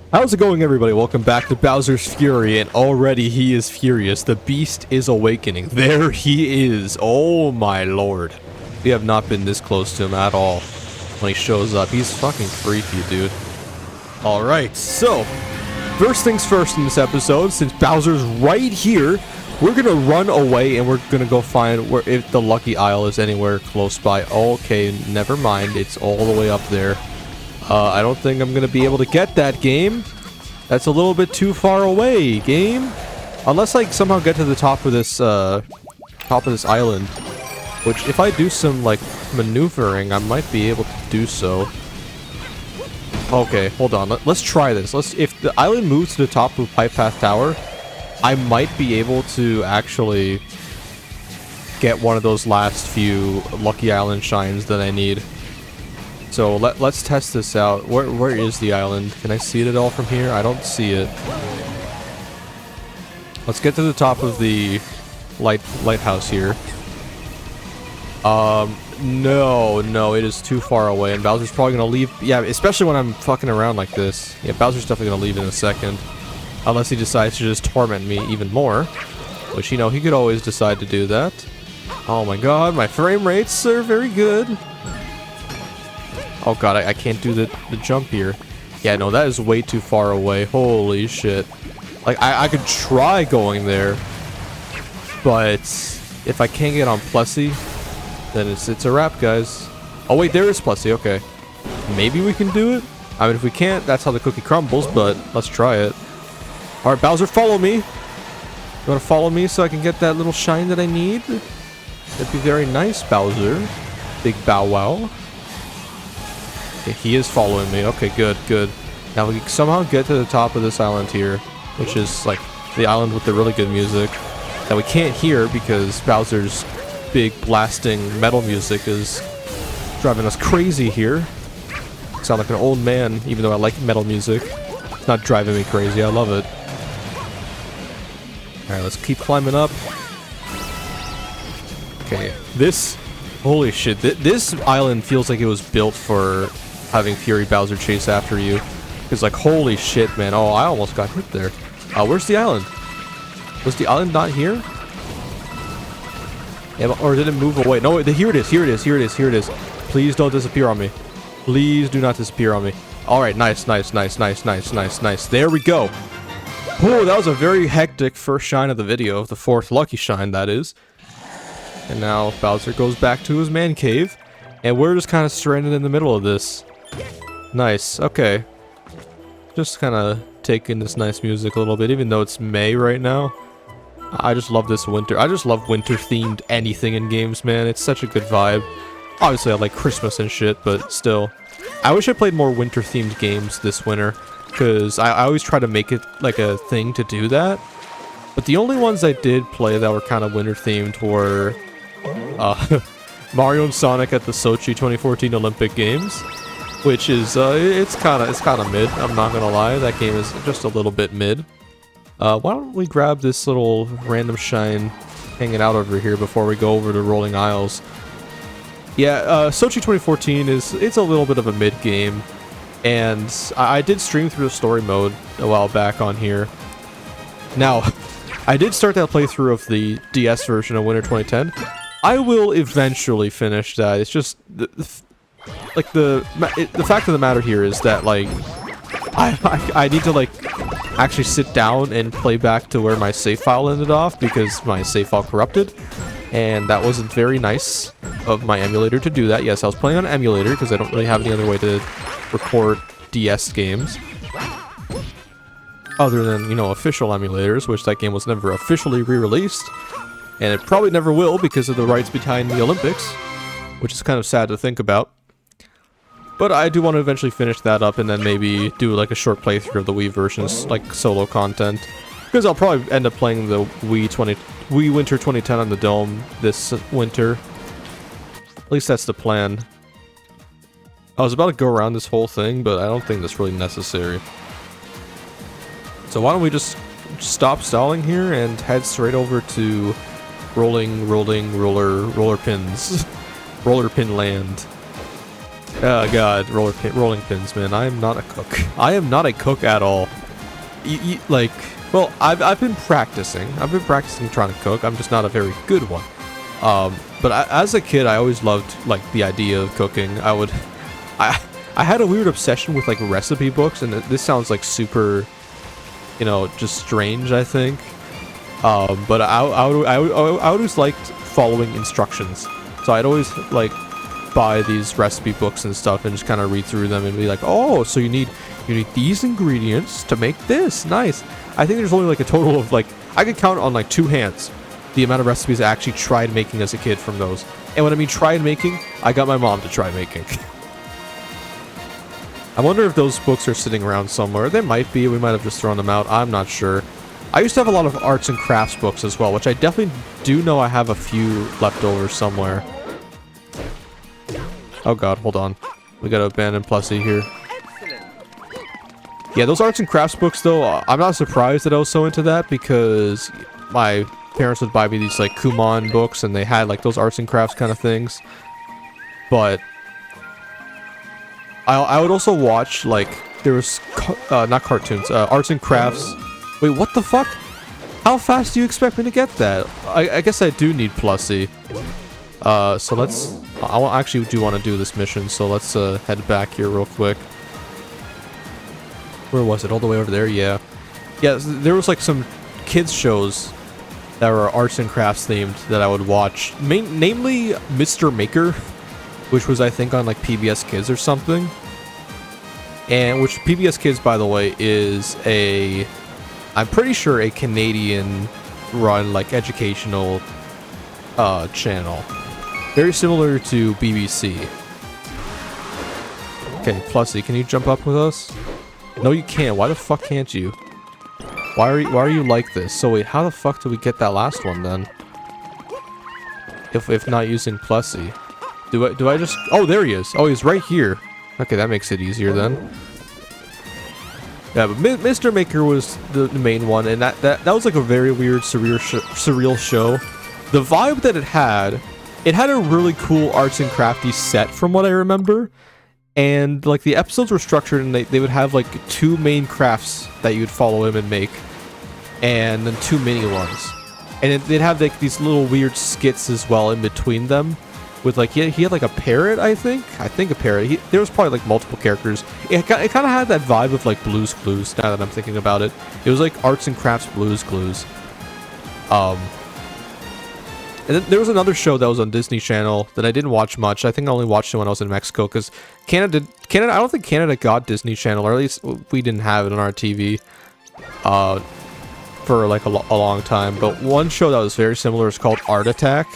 How's it going, everybody? Welcome back to Bowser's Fury, and already he is furious. The beast is awakening. There he is. Oh my lord. We have not been this close to him at all when he shows up. He's fucking freaky, dude. Alright, so, first things first in this episode, since Bowser's right here, we're gonna run away and we're gonna go find where if the Lucky Isle is anywhere close by. Okay, never mind. It's all the way up there. I don't think I'm gonna be able to get that, game. That's a little bit too far away, game. Unless I somehow get to the top of this island. Which, if I do some, like, maneuvering, I might be able to do so. Okay, hold on. Let's try this. If the island moves to the top of Pipe Path Tower, I might be able to actually get one of those last few Lucky Island shines that I need. So let's test this out. Where is the island? Can I see it at all from here? I don't see it. Let's get to the top of the lighthouse here. No, it is too far away, and Bowser's probably gonna leave. Yeah, especially when I'm fucking around like this. Yeah, Bowser's definitely gonna leave in a second, unless he decides to just torment me even more, which, you know, he could always decide to do that. Oh my god, my frame rates are very good. Oh god, I can't do the jump here. Yeah, no, that is way too far away. Holy shit. Like, I could try going there, but if I can't get on Plessy, then it's a wrap, guys. Oh wait, there is Plessy, okay. Maybe we can do it? I mean, if we can't, that's how the cookie crumbles, but let's try it. Alright, Bowser, follow me. You wanna follow me so I can get that little shine that I need? That'd be very nice, Bowser. Big bow wow. He is following me. Okay, good. Now we can somehow get to the top of this island here, which is like the island with the really good music that we can't hear because Bowser's big blasting metal music is driving us crazy here. I sound like an old man, even though I like metal music. It's not driving me crazy. I love it. Alright, let's keep climbing up. Okay, holy shit, this island feels like it was built for having Fury Bowser chase after you. It's like, holy shit, man. Oh, I almost got hit there. Where's the island? Was the island not here? Yeah, or did it move away? No, here it is. Please don't disappear on me. Please do not disappear on me. Alright, nice. There we go. Oh, that was a very hectic first shine of the video. The fourth lucky shine, that is. And now Bowser goes back to his man cave. And we're just kind of stranded in the middle of this. Nice, okay. Just kind of taking this nice music a little bit, even though it's May right now. I just love this winter. I just love winter-themed anything in games, man. It's such a good vibe. Obviously, I like Christmas and shit, but still. I wish I played more winter-themed games this winter, because I always try to make it like a thing to do that. But the only ones I did play that were kind of winter-themed were Mario and Sonic at the Sochi 2014 Olympic Games, which is it's kind of mid. I'm not gonna lie, that game is just a little bit mid. Why don't we grab this little random shine hanging out over here before we go over to Rolling Isles? Yeah, Sochi 2014 it's a little bit of a mid game, and I did stream through the story mode a while back on here. Now, I did start that playthrough of the DS version of Winter 2010. I will eventually finish that. It's just the fact of the matter here is that, like, I need to, like, actually sit down and play back to where my save file ended off because my save file corrupted, and that wasn't very nice of my emulator to do that. Yes, I was playing on an emulator because I don't really have any other way to record DS games other than, you know, official emulators, which that game was never officially re-released. And it probably never will because of the rights behind the Olympics, which is kind of sad to think about. But I do want to eventually finish that up and then maybe do like a short playthrough of the Wii versions, like solo content. Because I'll probably end up playing the Wii Winter 2010 on the Dome this winter. At least that's the plan. I was about to go around this whole thing, but I don't think that's really necessary. So why don't we just stop stalling here and head straight over to roller pins. Roller pin land. Oh god, rolling pins, man. I am not a cook. I am not a cook at all. Like, well, I've been practicing. I've been practicing trying to cook. I'm just not a very good one. But as a kid, I always loved like the idea of cooking. I had a weird obsession with like recipe books, and this sounds like super, you know, just strange, I think. But I always liked following instructions. So I'd always like buy these recipe books and stuff and just kind of read through them and be like, oh, so you need these ingredients to make this. Nice. I think there's only like a total of like, I could count on like 2 hands the amount of recipes I actually tried making as a kid from those. And when I mean tried making, I got my mom to try making. I wonder if those books are sitting around somewhere. They might be. We might have just thrown them out. I'm not sure. I used to have a lot of arts and crafts books as well, which I definitely do know I have a few left over somewhere. Oh god, hold on. We gotta abandon Plessy here. Yeah, those arts and crafts books though, I'm not surprised that I was so into that because my parents would buy me these like Kumon books and they had like those arts and crafts kind of things. But I would also watch like, there was, not cartoons, arts and crafts. Wait, what the fuck? How fast do you expect me to get that? I guess I do need Plessy. So let's... I actually do want to do this mission, so let's head back here real quick. Where was it? All the way over there? Yeah. Yeah, there was like some kids shows that were arts and crafts themed that I would watch. Namely, Mr. Maker, which was I think on like PBS Kids or something. And which PBS Kids, by the way, is a... I'm pretty sure a Canadian run like educational channel. Very similar to BBC. Okay, Plessy, can you jump up with us? No, you can't. Why the fuck can't you? Why are you like this? So wait, how the fuck did we get that last one then? If not using Plessy. Do I just... Oh, there he is. Oh, he's right here. Okay, that makes it easier then. Yeah, but Mr. Maker was the main one, and that was like a very weird, surreal show. The vibe that it had a really cool arts and crafty set from what I remember. And like the episodes were structured and they would have like 2 main crafts that you would follow him and make. And then 2 mini ones. And they'd have like these little weird skits as well in between them. With like, he had like a parrot, I think a parrot. There was probably like multiple characters. It kind of had that vibe of like Blue's Clues, now that I'm thinking about it. It was like arts and crafts Blue's Clues. And then there was another show that was on Disney Channel that I didn't watch much. I think I only watched it when I was in Mexico because Canada, I don't think Canada got Disney Channel, or at least we didn't have it on our TV for like a long time. But one show that was very similar is called Art Attack,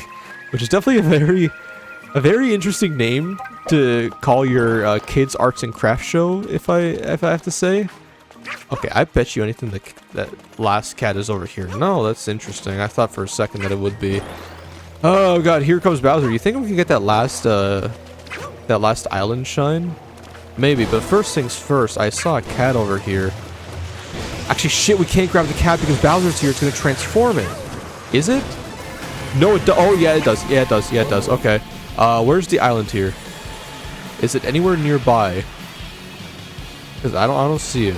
which is definitely a very interesting name to call your kids' arts and crafts show, if I have to say. Okay, I bet you anything that last cat is over here. No, that's interesting. I thought for a second that it would be. Oh god, here comes Bowser. You think we can get that last island shine? Maybe, but first things first, I saw a cat over here. Actually, shit, we can't grab the cat because Bowser's here. It's gonna transform it. Is it? No, it does. Oh, yeah, it does. Yeah, it does. Yeah, it does. Okay. Where's the island here? Is it anywhere nearby? Because I don't see it.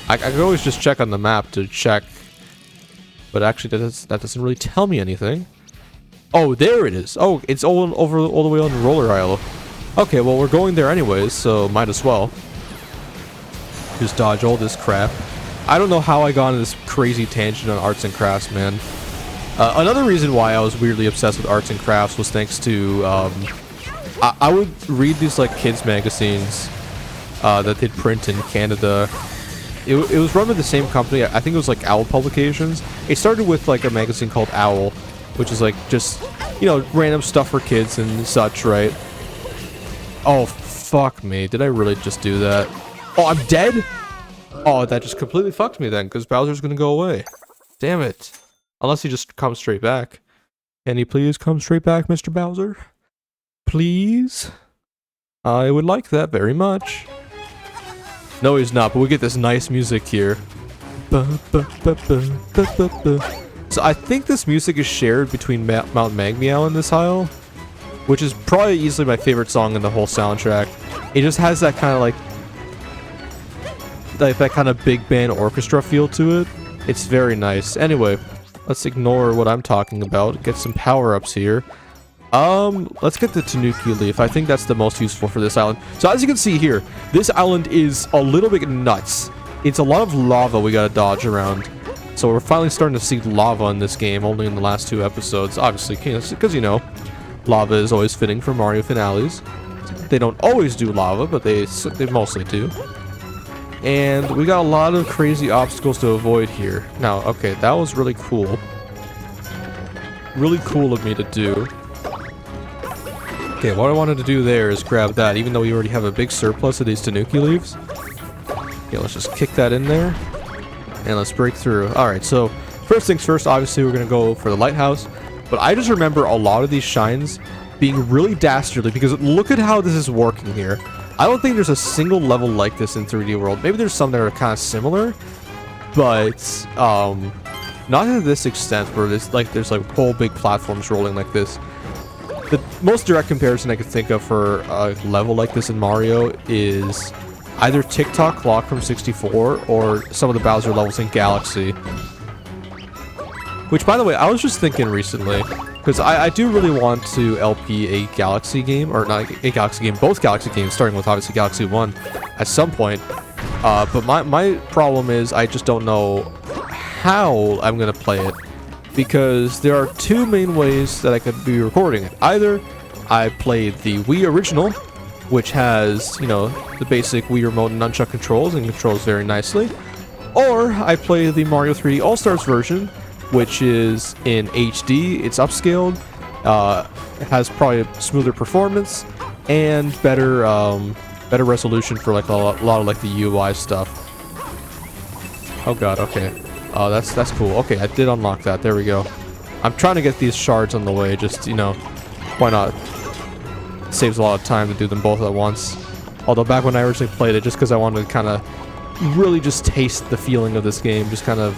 I could always just check on the map to check. But actually, that doesn't really tell me anything. Oh, there it is. Oh, it's all the way on the roller aisle. Okay, well, we're going there anyways, so might as well. Just dodge all this crap. I don't know how I got on this crazy tangent on arts and crafts, man. Another reason why I was weirdly obsessed with arts and crafts was thanks to, I would read these, like, kids magazines that they'd print in Canada. It was run by the same company. I think it was like Owl Publications. It started with like a magazine called Owl, which is like just, you know, random stuff for kids and such, right? Oh, fuck me. Did I really just do that? Oh, I'm dead? Oh, that just completely fucked me then, because Bowser's gonna go away. Damn it. Unless he just comes straight back. Can you please come straight back, Mr. Bowser? Please? I would like that very much. No, he's not, but we get this nice music here. So I think this music is shared between Mount Magmeow and this isle. which is probably easily my favorite song in the whole soundtrack. It just has that kind of like that kind of big band orchestra feel to it. It's very nice. Anyway, let's ignore what I'm talking about. Get some power-ups here. Let's get the Tanuki Leaf. I think that's the most useful for this island. So as you can see here, this island is a little bit nuts. It's a lot of lava we gotta dodge around. So we're finally starting to see lava in this game, only in the last 2 episodes. Obviously, because, you know, lava is always fitting for Mario finales. They don't always do lava, but they mostly do. And we got a lot of crazy obstacles to avoid here. Now, okay, that was really cool. Really cool of me to do. Okay, what I wanted to do there is grab that, even though we already have a big surplus of these Tanuki Leaves. Okay, let's just kick that in there. And let's break through. Alright, so first things first, obviously we're going to go for the lighthouse. But I just remember a lot of these shines being really dastardly, because look at how this is working here. I don't think there's a single level like this in 3D World. Maybe there's some that are kind of similar, but not to this extent where there's like whole big platforms rolling like this. The most direct comparison I could think of for a level like this in Mario is either Tick-Tock Clock from 64 or some of the Bowser levels in Galaxy. Which, by the way, I was just thinking recently, because I do really want to LP a Galaxy game, or not a Galaxy game, both Galaxy games, starting with obviously Galaxy 1 at some point. But my problem is I just don't know how I'm going to play it, because there are 2 main ways that I could be recording it. Either I play the Wii original, which has, you know, the basic Wii remote and nunchuck controls and controls very nicely, or I play the Mario 3D All-Stars version, which is in HD, it's upscaled, it has probably a smoother performance, and better resolution for like a lot of like the UI stuff. Oh god, okay. That's cool. Okay, I did unlock that, there we go. I'm trying to get these shards on the way, just, you know, why not? It saves a lot of time to do them both at once. Although back when I originally played it, just because I wanted to kind of really just taste the feeling of this game, just kind of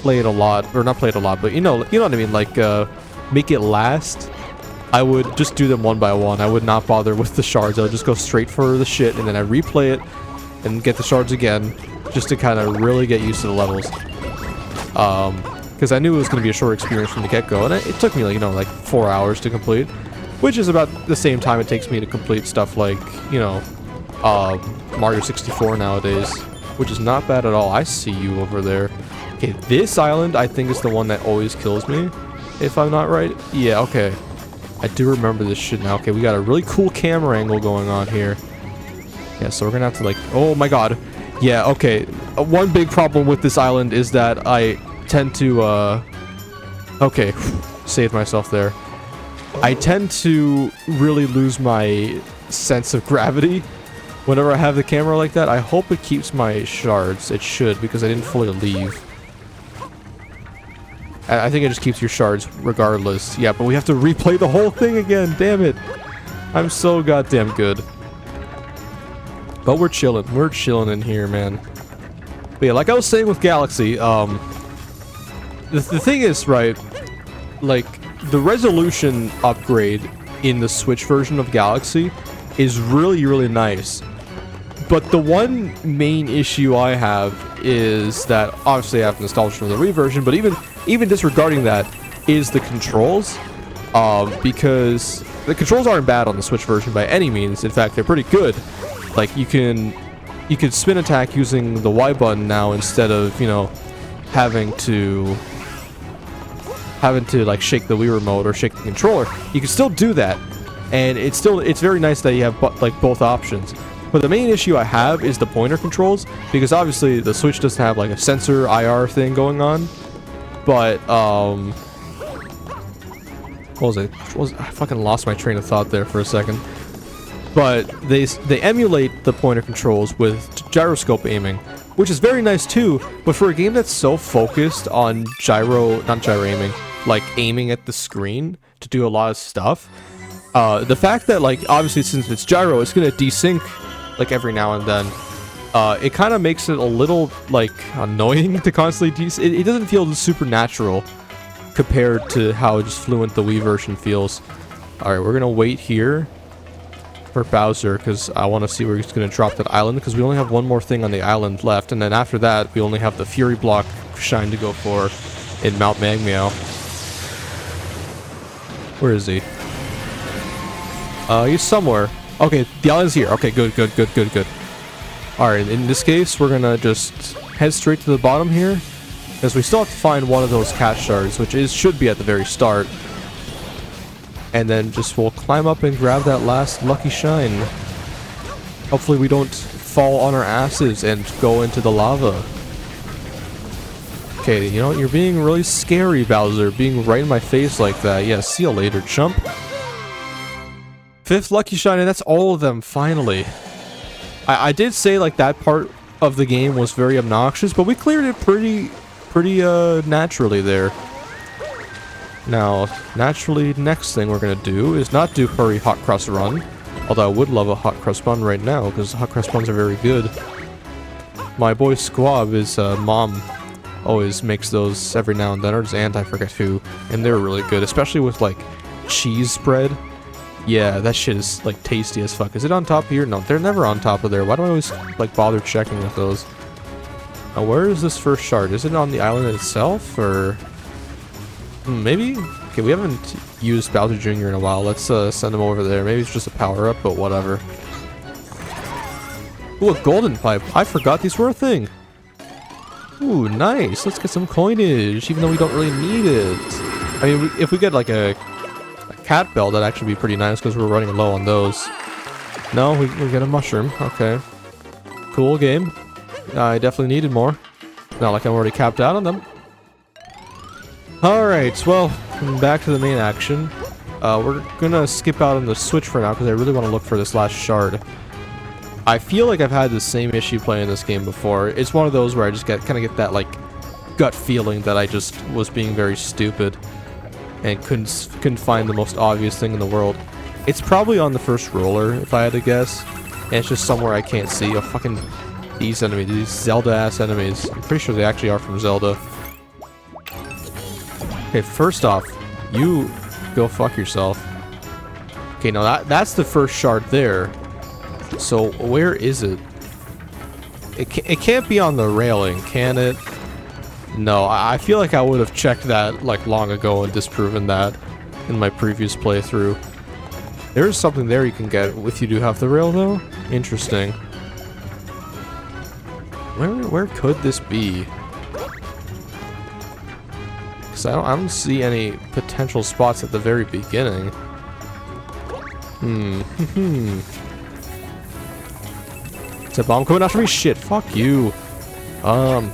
play it a lot, or not play it a lot, but you know what I mean, like make it last. I would just do them one by one. I would not bother with the shards. I would just go straight for the shit, and then I replay it and get the shards again, just to kind of really get used to the levels. Because I knew it was going to be a short experience from the get-go, and it took me like, you know, like 4 hours to complete, which is about the same time it takes me to complete stuff like, you know, Mario 64 nowadays, which is not bad at all. I see you over there. Okay, this island, I think, is the one that always kills me, if I'm not right. Yeah, okay. I do remember this shit now. Okay, we got a really cool camera angle going on here. Yeah, so we're gonna have to, like... Oh, my god. Yeah, okay. One big problem with this island is that I tend to, Okay, saved myself there. I tend to really lose my sense of gravity whenever I have the camera like that. I hope it keeps my shards. It should, because I didn't fully leave. I think it just keeps your shards regardless. Yeah, but we have to replay the whole thing again. Damn it. I'm so goddamn good. But we're chilling. We're chilling in here, man. But yeah, like I was saying with Galaxy, the thing is, right, like, the resolution upgrade in the Switch version of Galaxy is really, really nice. But the one main issue I have is that, obviously I have nostalgia from the Wii version, but even disregarding that, is the controls. Because the controls aren't bad on the Switch version by any means. In fact, they're pretty good. Like, you can spin attack using the Y button now instead of, you know, having to like shake the Wii remote or shake the controller. You can still do that, and it's very nice that you have like both options. But the main issue I have is the pointer controls, because obviously the Switch doesn't have like a sensor IR thing going on. But what was it? I fucking lost my train of thought there for a second. But they emulate the pointer controls with gyroscope aiming, which is very nice too. But for a game that's so focused on not gyro aiming, like aiming at the screen to do a lot of stuff, the fact that, like, obviously since it's gyro, it's gonna desync like every now and then. It kind of makes it a little like annoying to constantly it doesn't feel super natural compared to how just fluent the Wii version feels. Alright, we're gonna wait here for Bowser, because I want to see where he's gonna drop that island, because we only have one more thing on the island left, and then after that, we only have the Fury Block shine to go for in Mount Magmeow. Where is he? He's somewhere. Okay, the island's here. Okay, good. Alright, in this case, we're gonna just head straight to the bottom here, because we still have to find one of those cat shards, which should be at the very start. And then we'll climb up and grab that last lucky shine. Hopefully we don't fall on our asses and go into the lava. Okay, you know, you're being really scary, Bowser, being right in my face like that. Yeah, see you later, chump. 5th lucky shine, and that's all of them, finally. I did say, like, that part of the game was very obnoxious, but we cleared it pretty naturally there. Now, naturally, next thing we're gonna do is not do Hurry Hot Cross Run, although I would love a Hot Cross Bun right now, because Hot Cross Buns are very good. My boy Squab, his mom, always makes those every now and then, or his aunt, I forget who, and they're really good, especially with, like, cheese spread. Yeah, that shit is, like, tasty as fuck. Is it on top here? No, they're never on top of there. Why do I always, like, bother checking with those? Now, where is this first shard? Is it on the island itself, or... maybe? Okay, we haven't used Bowser Jr. in a while. Let's send him over there. Maybe it's just a power-up, but whatever. Ooh, a golden pipe. I forgot these were a thing. Ooh, nice. Let's get some coinage, even though we don't really need it. I mean, if we get, like, a cat bell, that'd actually be pretty nice, because we're running low on those. No, we get a mushroom. Okay. Cool game. I definitely needed more. Not like I'm already capped out on them. Alright, well, back to the main action. We're gonna skip out on the Switch for now, because I really want to look for this last shard. I feel like I've had the same issue playing this game before. It's one of those where I just kind of get that, like, gut feeling that I just was being very stupid and couldn't find the most obvious thing in the world. It's probably on the first roller, if I had to guess, and it's just somewhere I can't see. Oh, fucking these enemies, these Zelda-ass enemies. I'm pretty sure they actually are from Zelda. Okay, first off, you go fuck yourself. Okay, now that's the first shard there. So where is it? It can't be on the railing, can it? No, I feel like I would have checked that like long ago and disproven that in my previous playthrough. There is something there you can get if you do have the rail though. Interesting. Where could this be? Because I don't see any potential spots at the very beginning. Is a bomb coming after me? Shit, fuck you. Okay,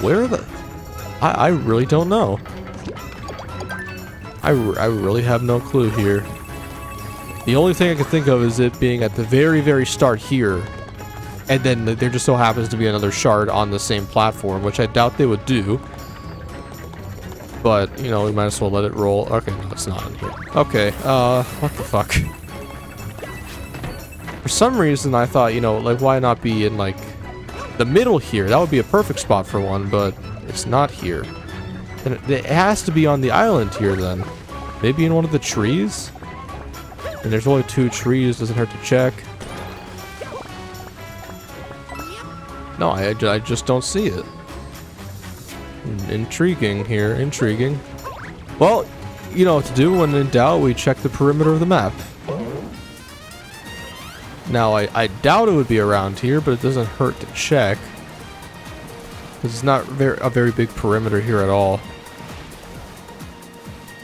where the... I really don't know. I really have no clue here. The only thing I can think of is it being at the very, very start here. And then there just so happens to be another shard on the same platform, which I doubt they would do. But, you know, we might as well let it roll. Okay, no, it's not in here. Okay, what the fuck? For some reason, I thought, you know, like, why not be in, like, the middle here? That would be a perfect spot for one, but it's not here. And it has to be on the island here, then. Maybe in one of the trees? And there's only 2 trees, doesn't hurt to check. No, I just don't see it. Intriguing here, intriguing. Well, you know what to do. When in doubt, we check the perimeter of the map. Now, I doubt it would be around here, but it doesn't hurt to check. Because it's not a very big perimeter here at all.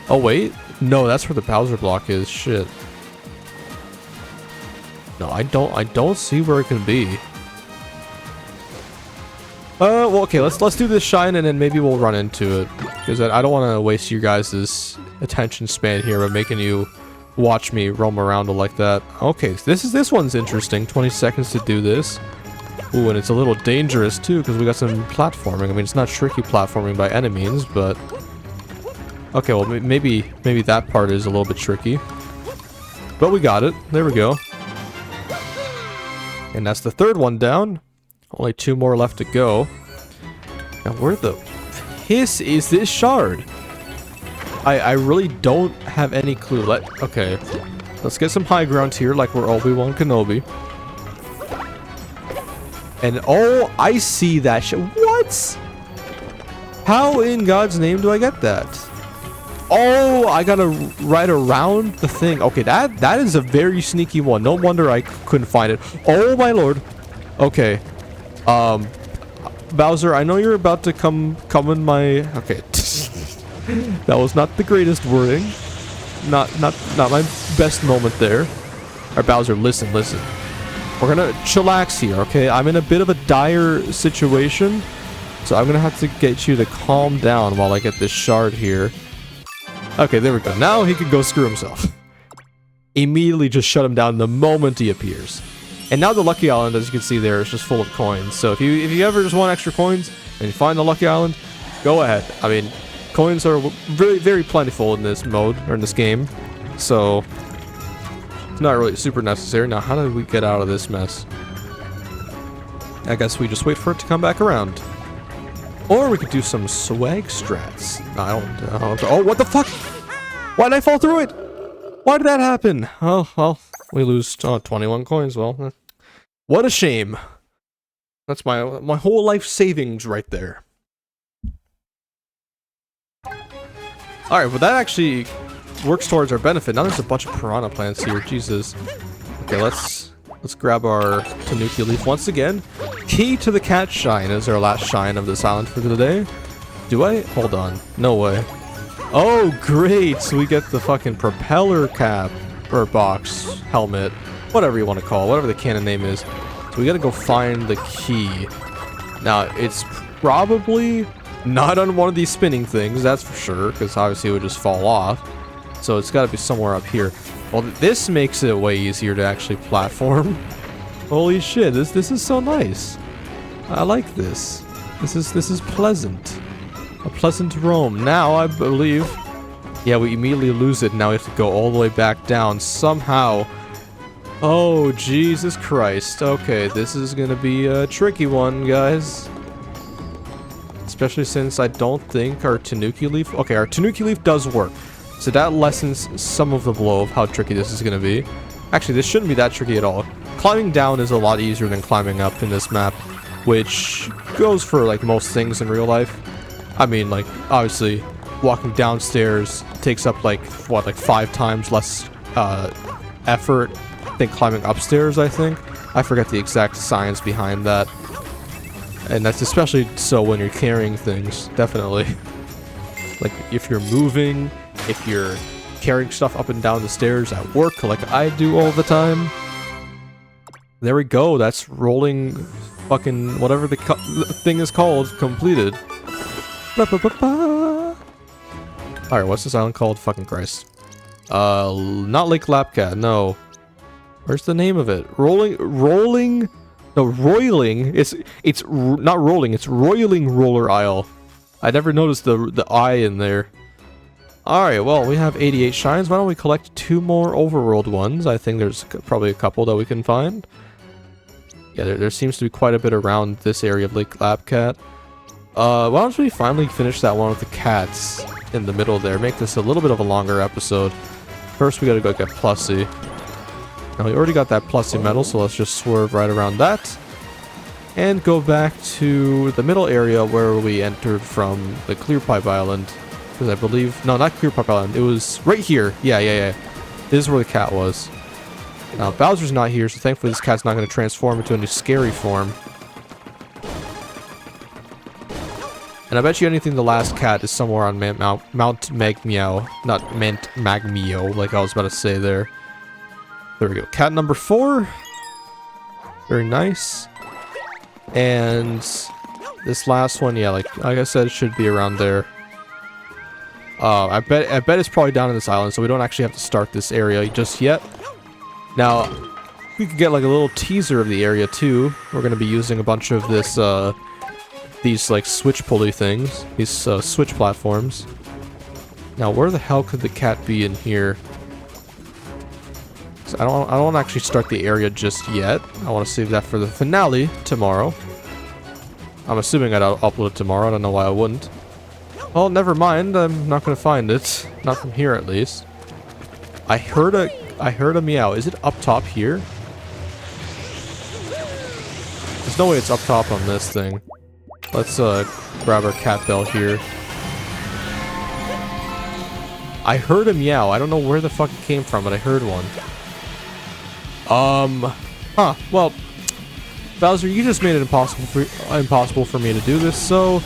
Oh, wait. No, that's where the Bowser block is. Shit. No, I don't see where it can be. Well, okay, let's do this shine and then maybe we'll run into it. Because I don't want to waste you guys' attention span here by making you watch me roam around like that. Okay, this one's interesting. 20 seconds to do this. Ooh, and it's a little dangerous too, because we got some platforming. I mean, it's not tricky platforming by any means, but... Okay, well, maybe that part is a little bit tricky. But we got it. There we go. And that's the 3rd one down. Only 2 more left to go. Now, where the piss is this shard? I really don't have any clue. Okay. Let's get some high ground here like we're Obi-Wan Kenobi. And oh, I see that shit. What? How in God's name do I get that? Oh, I gotta ride around the thing. Okay, that is a very sneaky one. No wonder I couldn't find it. Oh my lord. Okay. Bowser, I know you're about to come in my... Okay. That was not the greatest wording. Not my best moment there. Alright, Bowser, listen. We're gonna chillax here, okay? I'm in a bit of a dire situation, so I'm gonna have to get you to calm down while I get this shard here. Okay, there we go. Now he can go screw himself. Immediately just shut him down the moment he appears. And now the Lucky Island, as you can see there, is just full of coins. So if you ever just want extra coins and you find the Lucky Island, go ahead. I mean, coins are very, very plentiful in this mode, or in this game. So it's not really super necessary. Now, how do we get out of this mess? I guess we just wait for it to come back around. Or we could do some swag strats. No, I don't. Oh, what the fuck? Why did I fall through it? Why did that happen? Oh, well, we lose 21 coins. Well, what a shame. That's my whole life savings right there. Alright, well that actually works towards our benefit. Now there's a bunch of piranha plants here. Jesus. Okay, let's grab our Tanuki leaf once again. Key to the cat shine is our last shine of this island for today. Do I? Hold on. No way. Oh, great! So we get the fucking propeller cap, or box, helmet, whatever you want to call it, whatever the canon name is. So we gotta go find the key. Now, it's probably not on one of these spinning things, that's for sure, because obviously it would just fall off. So it's gotta be somewhere up here. Well, this makes it way easier to actually platform. Holy shit, this is so nice. I like this. This is pleasant. A pleasant roam. Now, I believe... Yeah, we immediately lose it. Now we have to go all the way back down somehow. Oh, Jesus Christ. Okay, this is gonna be a tricky one, guys. Especially since I don't think our Tanuki leaf... Okay, our Tanuki leaf does work. So that lessens some of the blow of how tricky this is gonna be. Actually, this shouldn't be that tricky at all. Climbing down is a lot easier than climbing up in this map, which goes for, like, most things in real life. I mean, like, obviously, walking downstairs takes up, like, what, like 5 times less effort than climbing upstairs, I think. I forget the exact science behind that. And that's especially so when you're carrying things, definitely. Like, if you're moving, if you're carrying stuff up and down the stairs at work, like I do all the time. There we go, that's rolling fucking whatever the thing is called, completed. Alright, what's this island called? Fucking Christ. Not Lake Lapcat, no. Where's the name of it? Roiling? It's not rolling, it's roiling roller isle. I never noticed the I in there. Alright, well, we have 88 shines. Why don't we collect 2 more overworld ones? I think there's probably a couple that we can find. Yeah, there seems to be quite a bit around this area of Lake Lapcat. Why don't we finally finish that one with the cats in the middle there? Make this a little bit of a longer episode. First, we gotta go get Plussy. Now, we already got that Plussy medal, so let's just swerve right around that. And go back to the middle area where we entered from the Clear Pipe Island. Because I believe... No, not Clear Pipe Island. It was right here. Yeah. This is where the cat was. Now, Bowser's not here, so thankfully this cat's not going to transform into a new scary form. And I bet you anything the last cat is somewhere on Mount Magmeow. Not Mount Magmeo, like I was about to say there. There we go. Cat number 4. Very nice. And this last one, yeah, like I said, it should be around there. I bet it's probably down in this island, so we don't actually have to start this area just yet. Now, we could get like a little teaser of the area too. We're gonna be using a bunch of this, these like switch pulley things, these switch platforms. Now, where the hell could the cat be in here? So I don't want to actually start the area just yet. I want to save that for the finale tomorrow. I'm assuming I'd upload it tomorrow. I don't know why I wouldn't. Oh, never mind. I'm not gonna find it. Not from here, at least. I heard a meow. Is it up top here? There's no way it's up top on this thing. Let's grab our cat bell here. I heard a meow. I don't know where the fuck it came from, but I heard one. Huh. Well, Bowser, you just made it impossible for me to do this. So,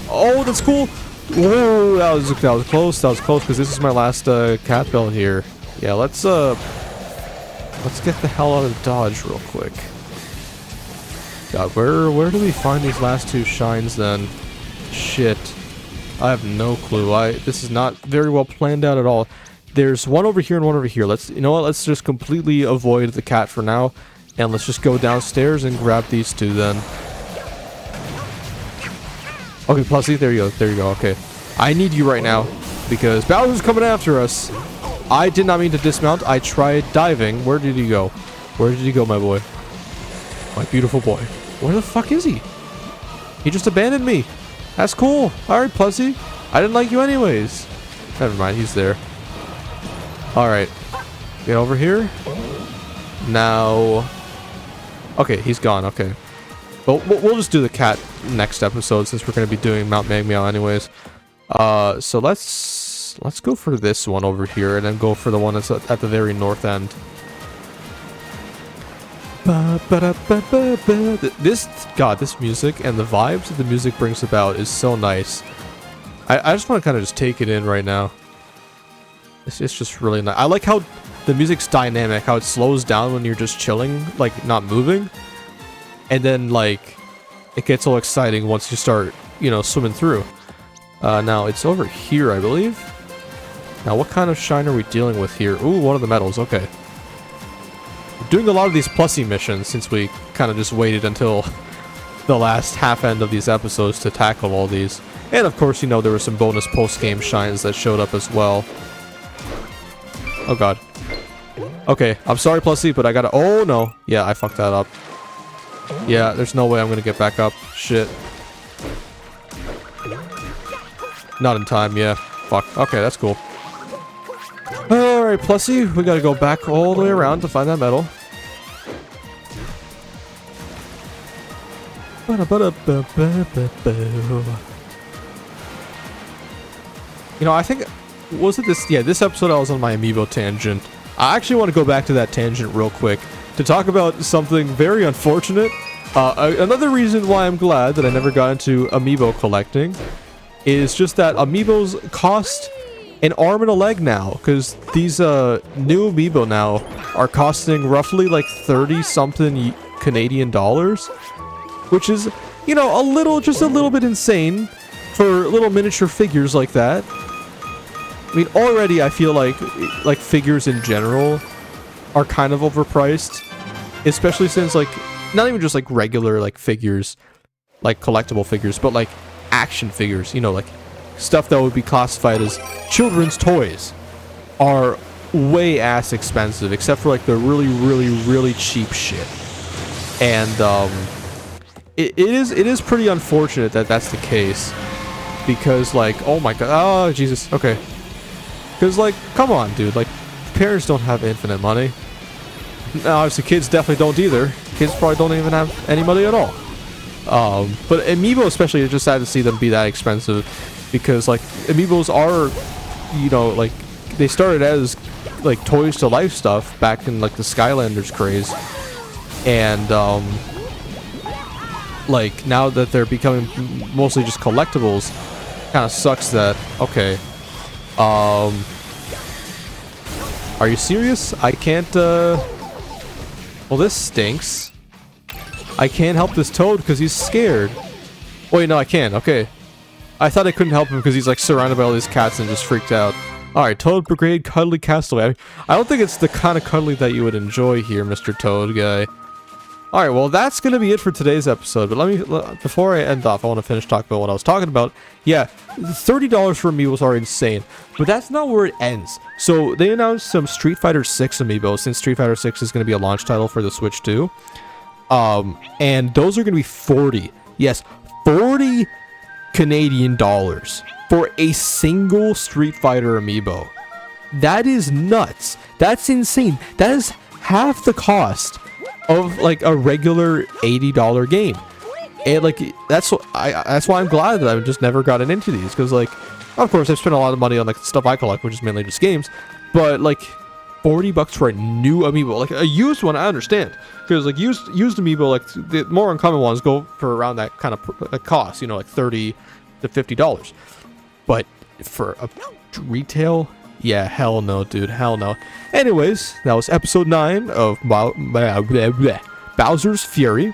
oh, that's cool. Whoa, that was close. That was close because this is my last cat bell here. Yeah, let's get the hell out of Dodge real quick. God, where do we find these last two shines then? Shit. I have no clue. This is not very well planned out at all. There's one over here and one over here. You know what? Let's just completely avoid the cat for now. And let's just go downstairs and grab these two then. Okay, Plussy, there you go, okay. I need you right now, because Bowser's coming after us. I did not mean to dismount, I tried diving. Where did he go? Where did he go, my boy? My beautiful boy. Where the fuck is he? He just abandoned me. That's cool. Alright, Plussy. I didn't like you anyways. Never mind, he's there. Alright. Get over here. Now... Okay, he's gone, okay. Well, we'll just do the cat next episode since we're going to be doing Mount Magmeow anyways. So let's go for this one over here and then go for the one that's at the very north end. This music and the vibes that the music brings about is so nice. I just want to kind of just take it in right now. It's just really nice. I like how the music's dynamic, how it slows down when you're just chilling, like not moving. And then like, it gets all exciting once you start, you know, swimming through. Now it's over here, I believe. Now what kind of shine are we dealing with here? Ooh, one of the medals, okay. We're doing a lot of these Plussy missions since we kind of just waited until the last half end of these episodes to tackle all these. And of course, you know, there were some bonus post-game shines that showed up as well. Oh god. Okay, I'm sorry, Plussy, but I gotta... Oh no. Yeah, I fucked that up. Yeah, there's no way I'm gonna get back up. Shit. Not in time, yeah. Fuck. Okay, that's cool. Alright, Plussy, we gotta go back all the way around to find that medal. You know, I think... Was it this? Yeah, this episode I was on my amiibo tangent. I actually want to go back to that tangent real quick to talk about something very unfortunate. Another reason why I'm glad that I never got into amiibo collecting is just that amiibos cost an arm and a leg now, because these new amiibo now are costing roughly like 30-something Canadian dollars, which is, you know, just a little bit insane for little miniature figures like that. I mean, already I feel like figures in general are kind of overpriced, especially since, like, not even just like regular like figures, like collectible figures, but like action figures, you know, like stuff that would be classified as children's toys are way ass expensive, except for like the really cheap shit. And it is pretty unfortunate that that's the case, because like, oh my god, oh Jesus, okay. Because, like, come on, dude. Like, parents don't have infinite money. Now, obviously, kids definitely don't either. Kids probably don't even have any money at all. But amiibo especially, it's just sad to see them be that expensive. Because, like, amiibos are, you know, like, they started as, like, toys to life stuff back in, like, the Skylanders craze. And, like, now that they're becoming mostly just collectibles, kind of sucks that, okay... Are you serious? I can't, Well, this stinks. I can't help this Toad because he's scared. Wait, no, I can. Okay. I thought I couldn't help him because he's, like, surrounded by all these cats and just freaked out. Alright, Toad Brigade Cuddly Castaway. I don't think it's the kind of cuddly that you would enjoy here, Mr. Toad guy. Alright, well, that's gonna be it for today's episode, but before I end off, I want to finish talking about what I was talking about. Yeah, $30 for amiibos are insane, but that's not where it ends. So, they announced some Street Fighter 6 amiibos, since Street Fighter 6 is gonna be a launch title for the Switch too. And those are gonna be 40. Yes, $40 Canadian dollars for a single Street Fighter amiibo. That is nuts. That's insane. That is half the cost of like a regular $80 game. And like that's why I'm glad that I've just never gotten into these, because like of course I've spent a lot of money on like stuff I collect, which is mainly just games, but like $40 for a new amiibo, like a used one, I understand, because like used amiibo, like the more uncommon ones go for around that kind of cost, you know, like $30 to $50. But for a retail, yeah, hell no, dude, hell no. Anyways, that was episode 9 of Bowser's Fury.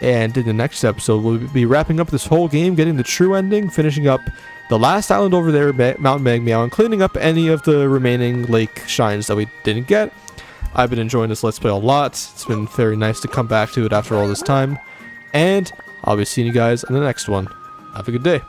And in the next episode, we'll be wrapping up this whole game, getting the true ending, finishing up the last island over there, Mount Magmeow, and cleaning up any of the remaining lake shines that we didn't get. I've been enjoying this Let's Play a lot. It's been very nice to come back to it after all this time. And I'll be seeing you guys in the next one. Have a good day.